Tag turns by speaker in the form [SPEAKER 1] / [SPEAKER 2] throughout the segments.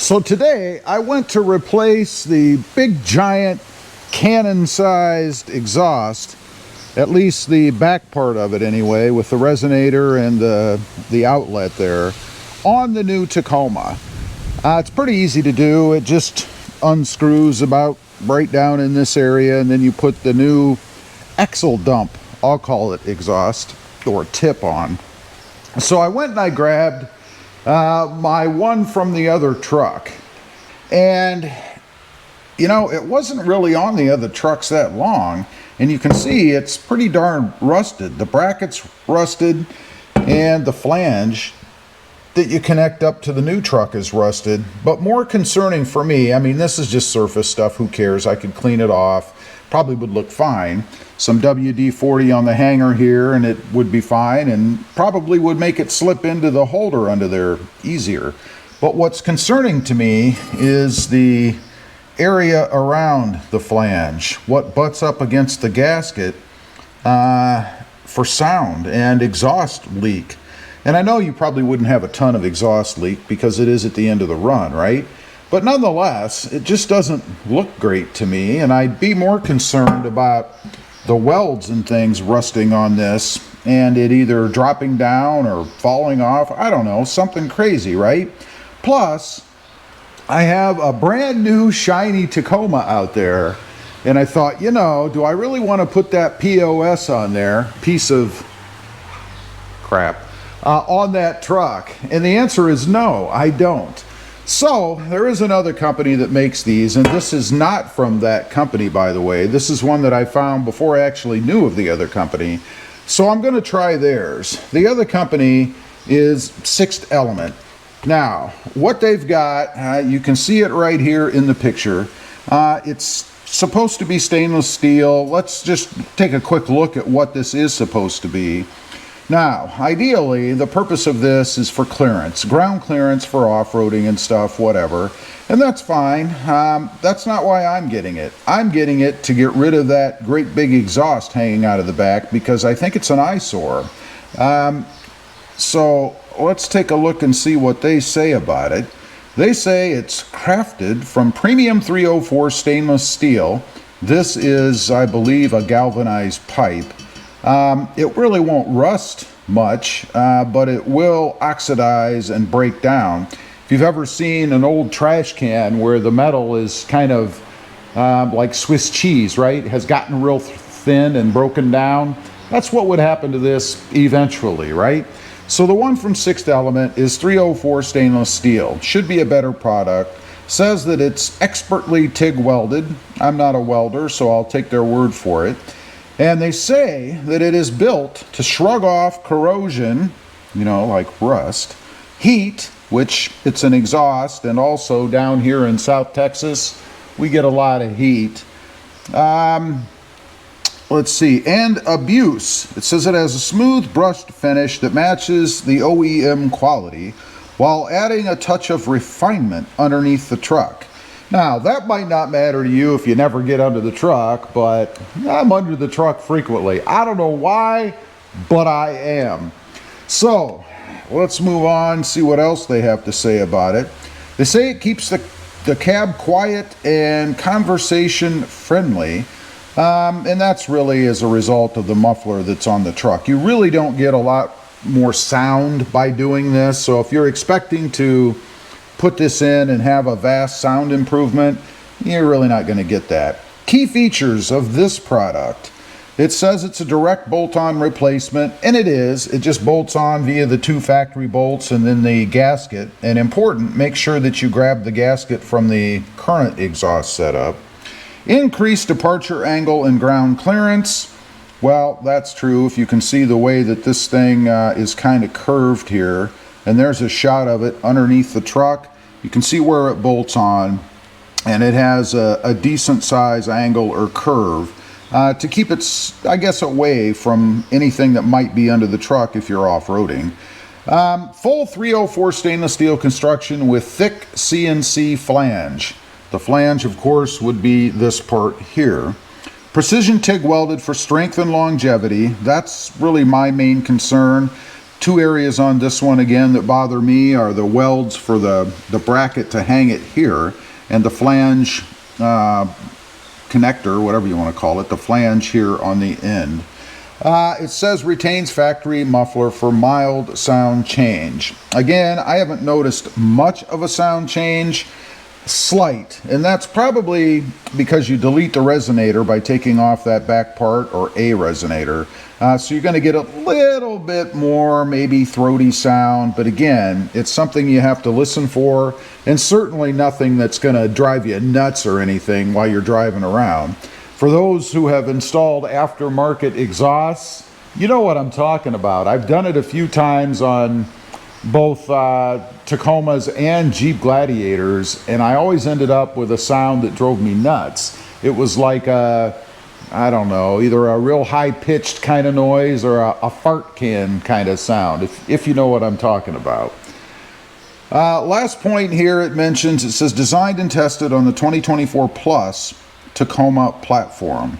[SPEAKER 1] So today I went to replace the big giant cannon-sized exhaust, at least the back part of it anyway, with the resonator and the outlet there, on the new Tacoma. It's pretty easy to do. It just unscrews about right down in this area, and then you put the new axle dump, I'll call it, exhaust or tip on. So I went and I grabbed my one from the other truck, and you know, it wasn't really on the other trucks that long, and you can see it's pretty darn rusted. The bracket's rusted, and the flange that you connect up to the new truck is rusted. But more concerning for me, I mean, this is just surface stuff, who cares? I could clean it off, probably would look fine. Some WD-40 on the hanger here and it would be fine, and probably would make it slip into the holder under there easier. But what's concerning to me is the area around the flange, what butts up against the gasket for sound and exhaust leak. And I know you probably wouldn't have a ton of exhaust leak because it is at the end of the run, right? But nonetheless, it just doesn't look great to me, and I'd be more concerned about the welds and things rusting on this and it either dropping down or falling off. I don't know, something crazy, right? Plus, I have a brand new shiny Tacoma out there, and I thought, you know, do I really want to put that POS on there, piece of crap, on that truck? And the answer is no, I don't. So there is another company that makes these, and this is not from that company, by the way. This is one that I found before I actually knew of the other company. So I'm going to try theirs. The other company is Sixth Element. Now, what they've got, you can see it right here in the picture. It's supposed to be stainless steel. Let's just take a quick look at what this is supposed to be. Now, ideally, the purpose of this is for clearance, ground clearance for off-roading and stuff, whatever. And that's fine. That's not why I'm getting it. I'm getting it to get rid of that great big exhaust hanging out of the back because I think it's an eyesore. So let's take a look and see what they say about it. They say it's crafted from premium 304 stainless steel. This is, I believe, a galvanized pipe. It really won't rust much, but it will oxidize and break down. If you've ever seen an old trash can where the metal is kind of like Swiss cheese, right? It has gotten real thin and broken down. That's what would happen to this eventually, right? So the one from Sixth Element is 304 stainless steel. Should be a better product. Says that it's expertly TIG welded. I'm not a welder, so I'll take their word for it. And they say that it is built to shrug off corrosion, you know, like rust, heat, which it's an exhaust, and also down here in South Texas, we get a lot of heat. Let's see, and abuse. It says it has a smooth brushed finish that matches the OEM quality while adding a touch of refinement underneath the truck. Now, that might not matter to you if you never get under the truck, but I'm under the truck frequently. I don't know why, but I am. So, let's move on, see what else they have to say about it. They say it keeps the cab quiet and conversation friendly, and that's really as a result of the muffler that's on the truck. You really don't get a lot more sound by doing this, so if you're expecting to put this in and have a vast sound improvement, you're really not going to get that. Key features of this product. It says it's a direct bolt-on replacement, and it is. It just bolts on via the 2 factory bolts and then the gasket. And important, make sure that you grab the gasket from the current exhaust setup. Increased departure angle and ground clearance. Well, that's true. If you can see the way that this thing is kind of curved here, and there's a shot of it underneath the truck. You can see where it bolts on, and it has a decent size angle or curve to keep it, I guess, away from anything that might be under the truck if you're off-roading. Full 304 stainless steel construction with thick CNC flange. The flange, of course, would be this part here. Precision TIG welded for strength and longevity. That's really my main concern. Two areas on this one again that bother me are the welds for the bracket to hang it here, and the flange connector, whatever you want to call it, the flange here on the end. It says retains factory muffler for mild sound change. Again, I haven't noticed much of a sound change. Slight, and that's probably because you delete the resonator by taking off that back part, or a resonator. So you're going to get a little bit more maybe throaty sound, but again, it's something you have to listen for, and certainly nothing that's going to drive you nuts or anything while you're driving around. For those who have installed aftermarket exhausts, you know what I'm talking about. I've done it a few times on both Tacomas and Jeep Gladiators, and I always ended up with a sound that drove me nuts. It was like a, I don't know, either a real high-pitched kind of noise or a fart can kind of sound, if you know what I'm talking about. Last point here, it mentions, it says designed and tested on the 2024 Plus Tacoma platform.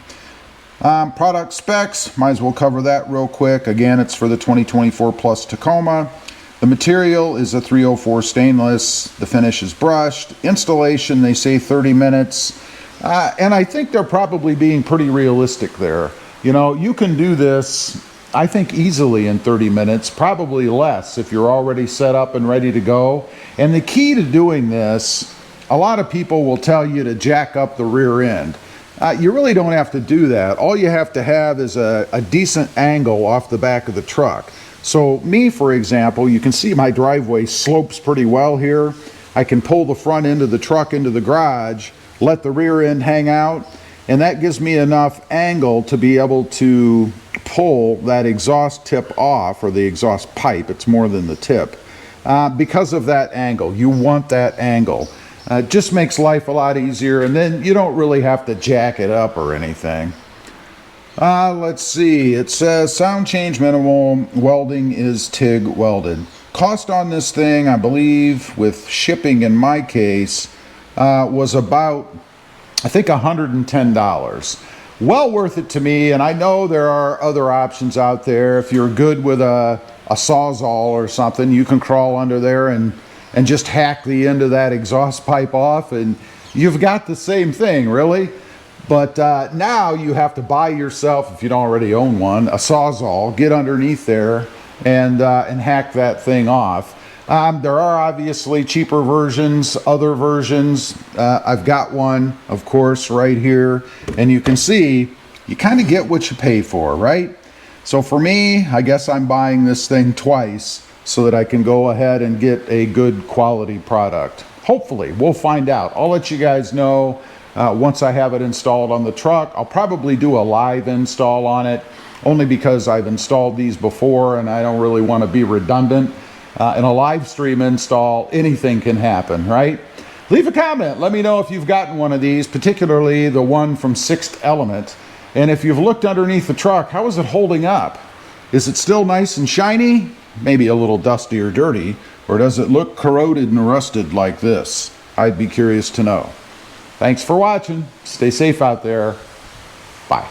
[SPEAKER 1] Product specs, might as well cover that real quick. Again, it's for the 2024 Plus Tacoma. The material is a 304 stainless. The finish is brushed. Installation, they say 30 minutes. And I think they're probably being pretty realistic there. You know, you can do this, I think, easily in 30 minutes, probably less if you're already set up and ready to go. And the key to doing this, a lot of people will tell you to jack up the rear end. You really don't have to do that. All you have to have is a decent angle off the back of the truck. So me, for example, you can see my driveway slopes pretty well here. I can pull the front end of the truck into the garage, let the rear end hang out, and that gives me enough angle to be able to pull that exhaust tip off, or the exhaust pipe. It's more than the tip. Because of that angle, you want that angle. It just makes life a lot easier, and then you don't really have to jack it up or anything. Let's see, it says sound change minimal, welding is TIG welded. Cost on this thing, I believe, with shipping in my case, was about, I think, $110. Well worth it to me, and I know there are other options out there. If you're good with a Sawzall or something, you can crawl under there and just hack the end of that exhaust pipe off, and you've got the same thing, really. But now you have to buy yourself, if you don't already own one, a Sawzall, get underneath there and hack that thing off. There are obviously cheaper versions, other versions. I've got one, of course, right here, and you can see you kind of get what you pay for, right? So for me, I guess I'm buying this thing twice so that I can go ahead and get a good quality product. Hopefully, we'll find out. I'll let you guys know once I have it installed on the truck. I'll probably do a live install on it, only because I've installed these before and I don't really want to be redundant. In a live stream install, anything can happen, right? Leave a comment. Let me know if you've gotten one of these, particularly the one from Sixth Element. And if you've looked underneath the truck, how is it holding up? Is it still nice and shiny? Maybe a little dusty or dirty. Or does it look corroded and rusted like this? I'd be curious to know. Thanks for watching. Stay safe out there. Bye.